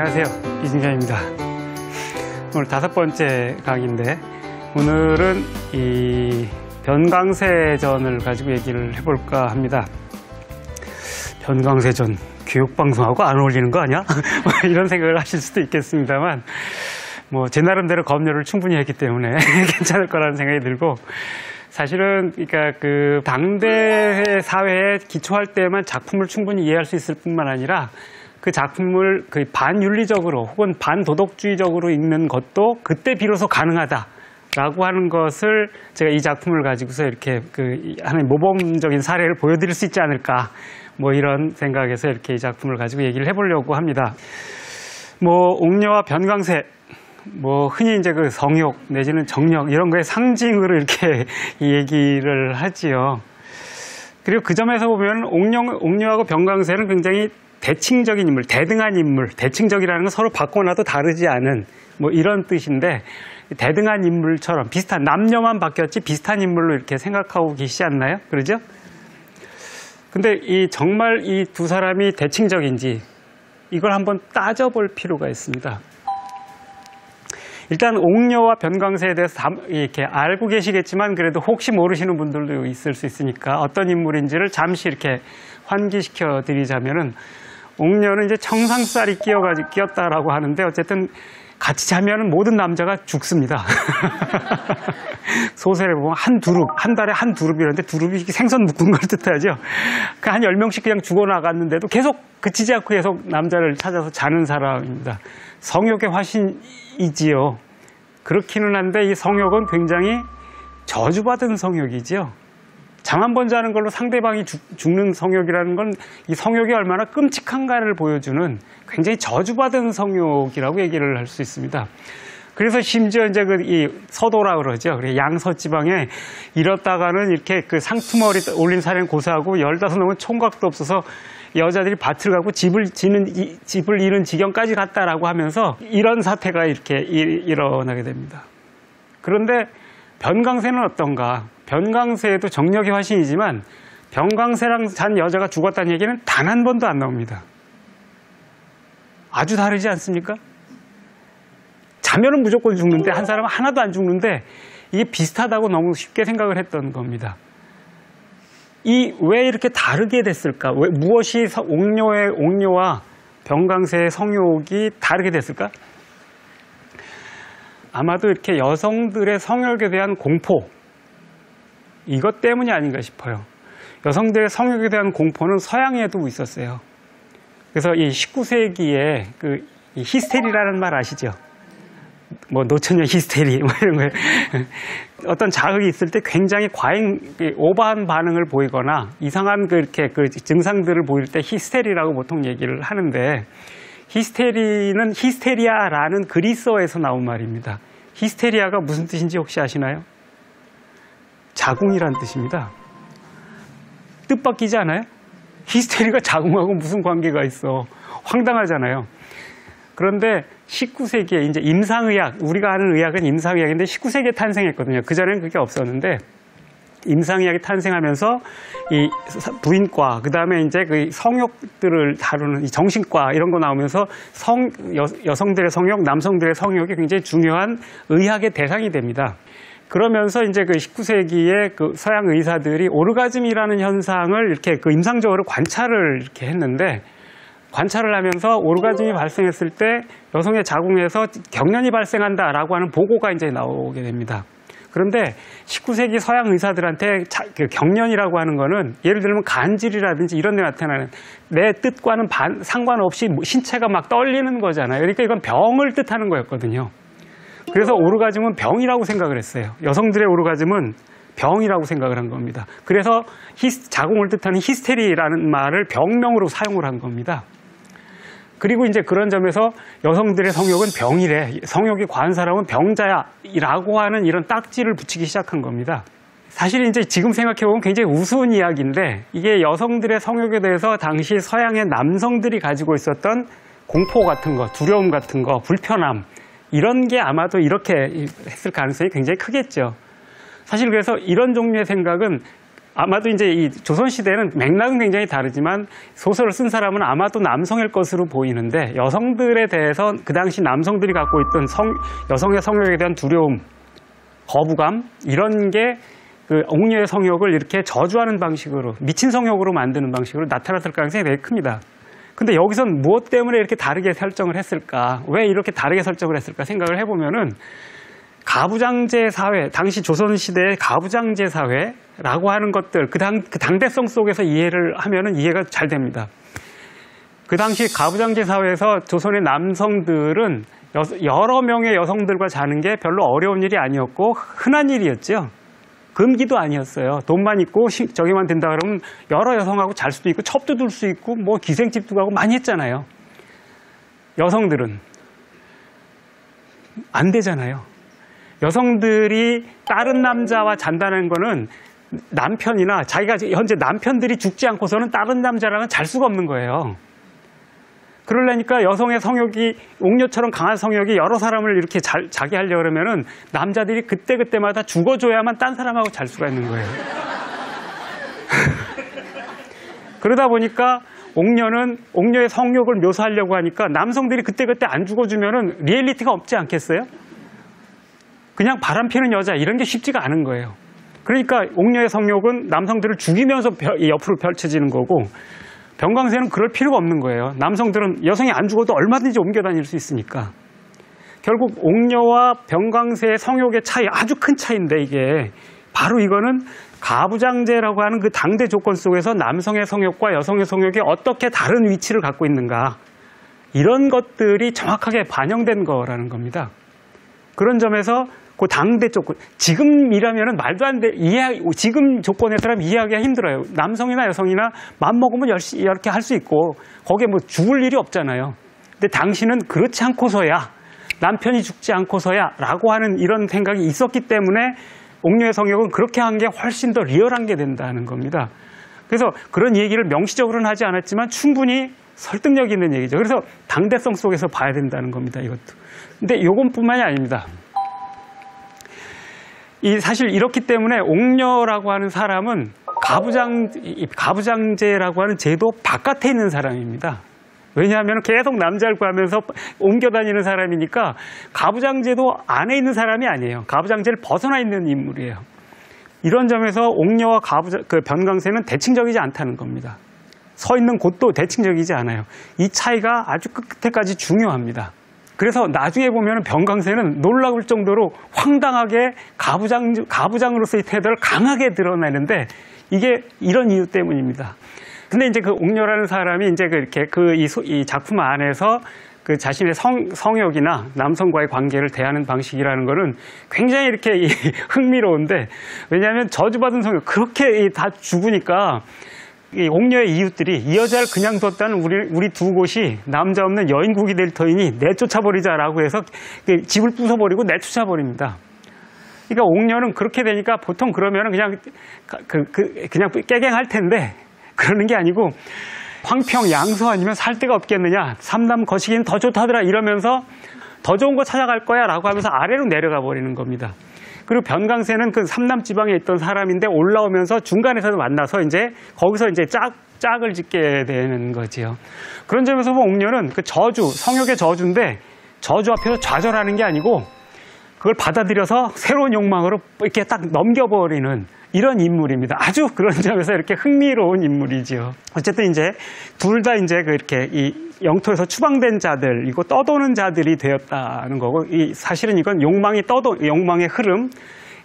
안녕하세요, 이진경입니다. 오늘 5번째 강의인데 오늘은 이 변강세전을 가지고 얘기를 해볼까 합니다. 변강세전, 교육방송하고 안 어울리는 거 아니야? 이런 생각을 하실 수도 있겠습니다만 제 나름대로 검열을 충분히 했기 때문에 괜찮을 거라는 생각이 들고, 사실은 그러니까 그 당대 사회에 기초할 때만 작품을 충분히 이해할 수 있을 뿐만 아니라 그 작품을 그 반윤리적으로 혹은 반도덕주의적으로 읽는 것도 그때 비로소 가능하다라고 하는 것을 제가 이 작품을 가지고서 이렇게 그 하나의 모범적인 사례를 보여드릴 수 있지 않을까, 이런 생각에서 이렇게 이 작품을 가지고 얘기를 해보려고 합니다. 옥녀와 변강세, 흔히 이제 그 성욕 내지는 정력 이런 거의 상징으로 이렇게 이 얘기를 하지요. 그리고 그 점에서 보면 옥녀하고 변강세는 굉장히 대칭적인 인물, 대등한 인물, 대칭적이라는 건 서로 바꿔놔도 다르지 않은 이런 뜻인데, 대등한 인물처럼 비슷한, 남녀만 바뀌었지 비슷한 인물로 이렇게 생각하고 계시지 않나요? 그러죠? 근데 정말 이 두 사람이 대칭적인지 이걸 한번 따져볼 필요가 있습니다. 일단 옥녀와 변강세에 대해서 이렇게 알고 계시겠지만 그래도 혹시 모르시는 분들도 있을 수 있으니까 어떤 인물인지를 잠시 이렇게 환기시켜 드리자면은, 옥녀는 이제 청상살이 끼었다라고 하는데, 어쨌든 같이 자면은 모든 남자가 죽습니다. 소설에 보면 한 달에 한 두릅이라는데, 두릅이 생선 묶은 걸 뜻하죠. 한 10명씩 그냥 죽어나갔는데도 계속 그치지 않고 계속 남자를 찾아서 자는 사람입니다. 성욕의 화신이지요. 그렇기는 한데 이 성욕은 굉장히 저주받은 성욕이지요. 잠 한 번 자는 걸로 상대방이 죽는 성욕이라는 건 이 성욕이 얼마나 끔찍한가를 보여주는 굉장히 저주받은 성욕이라고 얘기를 할 수 있습니다. 그래서 심지어 이제 이 서도라 그러죠. 양서 지방에 이렇다가는 이렇게 그 상투머리 올린 사례는 고사하고 15놈은 총각도 없어서 여자들이 밭을 가고 집을 잃은 지경까지 갔다라고 하면서 이런 사태가 이렇게 일어나게 됩니다. 그런데 변강세는 어떤가? 변강세도 정력의 화신이지만 변강세랑 잔 여자가 죽었다는 얘기는 단 한 번도 안 나옵니다. 아주 다르지 않습니까? 자면은 무조건 죽는데 한 사람은 하나도 안 죽는데, 이게 비슷하다고 너무 쉽게 생각을 했던 겁니다. 왜 이렇게 다르게 됐을까? 무엇이 옥녀와 변강세의 성욕이 다르게 됐을까? 아마도 이렇게 여성들의 성욕에 대한 공포, 이것 때문이 아닌가 싶어요. 여성들의 성욕에 대한 공포는 서양에도 있었어요. 그래서 이 19세기에 그 히스테리라는 말 아시죠? 노처녀 히스테리 이런 거예요. 어떤 자극이 있을 때 굉장히 오버한 반응을 보이거나 이상한 그렇게 그 증상들을 보일 때 히스테리라고 보통 얘기를 하는데, 히스테리는 히스테리아라는 그리스어에서 나온 말입니다. 히스테리아가 무슨 뜻인지 혹시 아시나요? 자궁이란 뜻입니다. 뜻밖이지 않아요? 히스테리가 자궁하고 무슨 관계가 있어? 황당하잖아요. 그런데 19세기에 이제 임상의학, 우리가 아는 의학은 임상의학인데 19세기에 탄생했거든요. 그전에는 그게 없었는데, 임상의학이 탄생하면서 이 부인과, 그 다음에 이제 그 성욕들을 다루는 이 정신과 이런 거 나오면서 여성들의 성욕, 남성들의 성욕이 굉장히 중요한 의학의 대상이 됩니다. 그러면서 이제 그 19세기에 그 서양 의사들이 오르가즘이라는 현상을 이렇게 그 임상적으로 관찰을 이렇게 했는데, 관찰을 하면서 오르가즘이 발생했을 때 여성의 자궁에서 경련이 발생한다라고 하는 보고가 이제 나오게 됩니다. 그런데 19세기 서양 의사들한테 그 경련이라고 하는 거는 예를 들면 간질이라든지 이런 데 나타나는, 내 뜻과는 상관없이 신체가 막 떨리는 거잖아요. 그러니까 이건 병을 뜻하는 거였거든요. 그래서 오르가즘은 병이라고 생각을 했어요. 여성들의 오르가즘은 병이라고 생각을 한 겁니다. 그래서 자궁을 뜻하는 히스테리라는 말을 병명으로 사용을 한 겁니다. 그리고 이제 그런 점에서 여성들의 성욕은 병이래, 성욕이 과한 사람은 병자야라고 하는 이런 딱지를 붙이기 시작한 겁니다. 사실 이제 지금 생각해보면 굉장히 우스운 이야기인데, 이게 여성들의 성욕에 대해서 당시 서양의 남성들이 가지고 있었던 공포 같은 거, 두려움 같은 거, 불편함, 이런 게 아마도 이렇게 했을 가능성이 굉장히 크겠죠. 사실 그래서 이런 종류의 생각은 아마도 이제 이 조선시대는 맥락은 굉장히 다르지만 소설을 쓴 사람은 아마도 남성일 것으로 보이는데 여성들에 대해서 그 당시 남성들이 갖고 있던 여성의 성욕에 대한 두려움, 거부감 이런 게 그 옥녀의 성욕을 이렇게 저주하는 방식으로 미친 성욕으로 만드는 방식으로 나타났을 가능성이 되게 큽니다. 근데 여기선 무엇 때문에 이렇게 다르게 설정을 했을까? 왜 이렇게 다르게 설정을 했을까? 생각을 해보면은 가부장제 사회, 당시 조선시대의 가부장제 사회라고 하는 것들, 그 당대성 속에서 이해를 하면은 이해가 잘 됩니다. 그 당시 가부장제 사회에서 조선의 남성들은 여러 명의 여성들과 자는 게 별로 어려운 일이 아니었고 흔한 일이었죠. 금기도 아니었어요. 돈만 있고 저기만 된다 그러면 여러 여성하고 잘 수도 있고 첩도 둘 수 있고 뭐 기생집도 가고 많이 했잖아요. 여성들은 안 되잖아요. 여성들이 다른 남자와 잔다는 거는 남편이나 자기가 현재 남편들이 죽지 않고서는 다른 남자랑은 잘 수가 없는 거예요. 그러려니까 여성의 성욕이 옥녀처럼 강한 성욕이 여러 사람을 이렇게 자기 하려고 그러면은 남자들이 그때그때마다 죽어줘야만 딴 사람하고 잘 수가 있는 거예요. 그러다 보니까 옥녀의 성욕을 묘사하려고 하니까 남성들이 그때그때 안 죽어주면은 리얼리티가 없지 않겠어요? 그냥 바람피는 여자 이런 게 쉽지가 않은 거예요. 그러니까 옥녀의 성욕은 남성들을 죽이면서 옆으로 펼쳐지는 거고 병강세는 그럴 필요가 없는 거예요. 남성들은 여성이 안 죽어도 얼마든지 옮겨 다닐 수 있으니까. 결국 옥녀와 병강세의 성욕의 차이, 아주 큰 차이인데 이게 바로 이거는 가부장제라고 하는 그 당대 조건 속에서 남성의 성욕과 여성의 성욕이 어떻게 다른 위치를 갖고 있는가 이런 것들이 정확하게 반영된 거라는 겁니다. 그런 점에서 그 당대 조건, 지금이라면 말도 안 돼, 지금 조건에서라면 이해하기가 힘들어요. 남성이나 여성이나 맘먹으면 이렇게 할 수 있고, 거기에 뭐 죽을 일이 없잖아요. 근데 당신은 그렇지 않고서야, 남편이 죽지 않고서야, 라고 하는 이런 생각이 있었기 때문에, 옥녀의 성욕은 그렇게 한 게 훨씬 더 리얼한 게 된다는 겁니다. 그래서 그런 얘기를 명시적으로는 하지 않았지만 충분히 설득력 있는 얘기죠. 그래서 당대성 속에서 봐야 된다는 겁니다, 이것도. 근데 이것뿐만이 아닙니다. 사실 이렇기 때문에 옥녀라고 하는 사람은 가부장제라고 하는 제도 바깥에 있는 사람입니다. 왜냐하면 계속 남자를 구하면서 옮겨 다니는 사람이니까 가부장제도 안에 있는 사람이 아니에요. 가부장제를 벗어나 있는 인물이에요. 이런 점에서 옥녀와 변강세는 대칭적이지 않다는 겁니다. 서 있는 곳도 대칭적이지 않아요. 이 차이가 아주 끝에까지 중요합니다. 그래서 나중에 보면 변강세는 놀라울 정도로 황당하게 가부장으로서의 태도를 강하게 드러내는데 이게 이런 이유 때문입니다. 근데 이제 그 옥녀라는 사람이 이제 이 작품 안에서 그 자신의 성욕이나 남성과의 관계를 대하는 방식이라는 거는 굉장히 이렇게 흥미로운데 왜냐하면 저주받은 성욕 그렇게 다 죽으니까 이 옥녀의 이웃들이 이 여자를 그냥 뒀다는 우리 두 곳이 남자 없는 여인국이 될 터이니 내쫓아버리자라고 해서 집을 부숴버리고 내쫓아버립니다. 그러니까 옥녀는 그렇게 되니까 보통 그러면은 그냥 깨갱할 텐데 그러는 게 아니고 황평 양서 아니면 살 데가 없겠느냐 삼남 거시기는 더 좋다더라 이러면서 더 좋은 거 찾아갈 거야 라고 하면서 아래로 내려가 버리는 겁니다. 그리고 변강세는 그 삼남 지방에 있던 사람인데 올라오면서 중간에서도 만나서 이제 거기서 이제 짝을 짓게 되는 거지요. 그런 점에서 보면 옥녀는 그 성욕의 저주인데 저주 앞에서 좌절하는 게 아니고 그걸 받아들여서 새로운 욕망으로 이렇게 딱 넘겨버리는 이런 인물입니다. 아주 그런 점에서 이렇게 흥미로운 인물이지요. 어쨌든 이제 둘 다 이제 이렇게 이 영토에서 추방된 자들이고 떠도는 자들이 되었다는 거고, 사실은 이건 욕망의 흐름,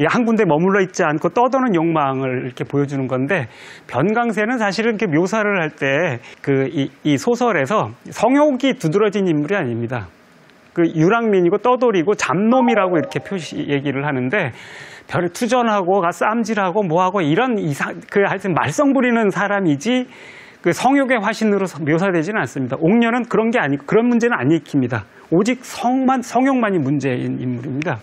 한 군데 머물러 있지 않고 떠도는 욕망을 이렇게 보여주는 건데, 변강세는 사실은 이렇게 묘사를 할 때 이 소설에서 성욕이 두드러진 인물이 아닙니다. 유랑민이고 떠돌이고 잡놈이라고 이렇게 얘기를 하는데, 별에 투전하고 쌈질하고 뭐하고 이런 하여튼 말썽 부리는 사람이지 성욕의 화신으로 묘사되지는 않습니다. 옥녀는 그런 게 아니고 그런 문제는 안 익힙니다. 오직 성욕만이 문제인 인물입니다.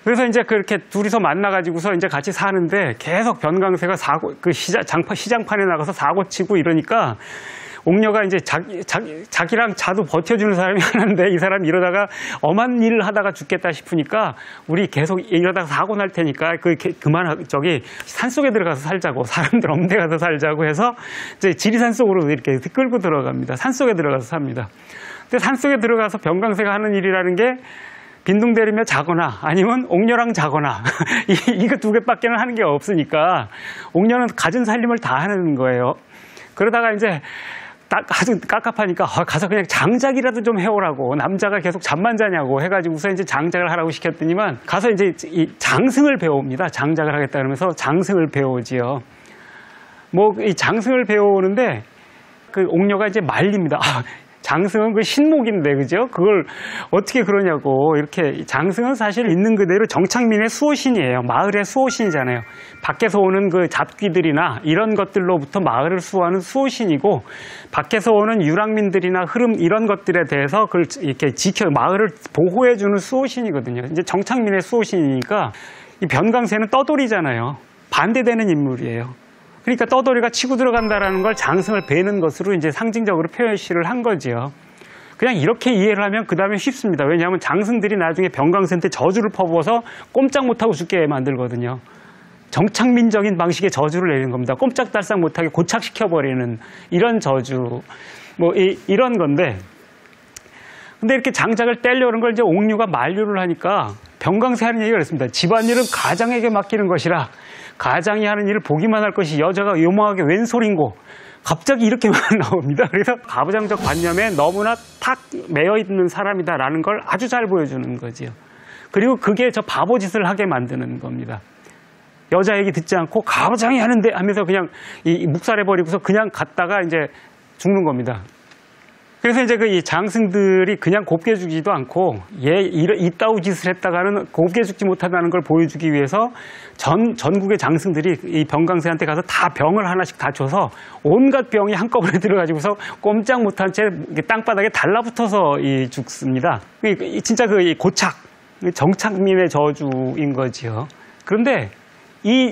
그래서 이제 그렇게 둘이서 만나가지고서 이제 같이 사는데 계속 변강세가 시장판에 나가서 사고 치고 이러니까 옥녀가 이제 자기랑 자도 버텨주는 사람이 하나인데 이 사람이 이러다가 엄한 일을 하다가 죽겠다 싶으니까 우리 계속 이러다가 사고 날 테니까 그만 저기 산속에 들어가서 살자고 사람들 없는 데 가서 살자고 해서 이제 지리산 속으로 이렇게 끌고 들어갑니다. 산속에 들어가서 삽니다. 근데 산속에 들어가서 병강세가 하는 일이라는 게 빈둥대리며 자거나 아니면 옥녀랑 자거나 이거 두 개밖에는 하는 게 없으니까 옥녀는 갖은 살림을 다 하는 거예요. 그러다가 이제 아주 깝깝하니까 가서 그냥 장작이라도 좀 해오라고 남자가 계속 잠만 자냐고 해가지고서 이제 장작을 하라고 시켰더니만 가서 이제 이 장승을 배웁니다. 장작을 하겠다 그러면서 장승을 배우지요. 뭐 이 장승을 배우는데 그 옥녀가 이제 말립니다. 장승은 그 신목인데, 그죠? 그걸 어떻게 그러냐고. 이렇게, 장승은 사실 있는 그대로 정착민의 수호신이에요. 마을의 수호신이잖아요. 밖에서 오는 그 잡귀들이나 이런 것들로부터 마을을 수호하는 수호신이고, 밖에서 오는 유랑민들이나 흐름 이런 것들에 대해서 그걸 이렇게 마을을 보호해주는 수호신이거든요. 이제 정착민의 수호신이니까 이 변강세는 떠돌이잖아요. 반대되는 인물이에요. 그러니까 떠돌이가 치고 들어간다라는 걸 장승을 베는 것으로 이제 상징적으로 표시를 한 거지요. 그냥 이렇게 이해를 하면 그 다음에 쉽습니다. 왜냐하면 장승들이 나중에 병강세한테 저주를 퍼부어서 꼼짝 못하고 죽게 만들거든요. 정착민적인 방식의 저주를 내리는 겁니다. 꼼짝달싹 못하게 고착시켜버리는 이런 저주. 뭐 이런 건데. 근데 이렇게 장작을 떼려는 걸 이제 옥류가 만류를 하니까 병강세 하는 얘기가 그랬습니다. 집안일은 가장에게 맡기는 것이라 가장이 하는 일을 보기만 할 것이 여자가 요망하게 웬 소린고 갑자기 이렇게만 나옵니다. 그래서 가부장적 관념에 너무나 탁 매여 있는 사람이다라는 걸 아주 잘 보여주는 거지요. 그리고 그게 저 바보짓을 하게 만드는 겁니다. 여자 얘기 듣지 않고 가부장이 하는데 하면서 그냥 묵살해버리고서 그냥 갔다가 이제 죽는 겁니다. 그래서 이제 이 장승들이 그냥 곱게 죽지도 않고 이따위 짓을 했다가는 곱게 죽지 못한다는 걸 보여주기 위해서 전국의 장승들이 이 병강세한테 가서 다 병을 하나씩 다 줘서 온갖 병이 한꺼번에 들어가지고서 꼼짝 못한 채 땅바닥에 달라붙어서 죽습니다. 진짜 그 고착, 정착민의 저주인 거지요. 그런데 이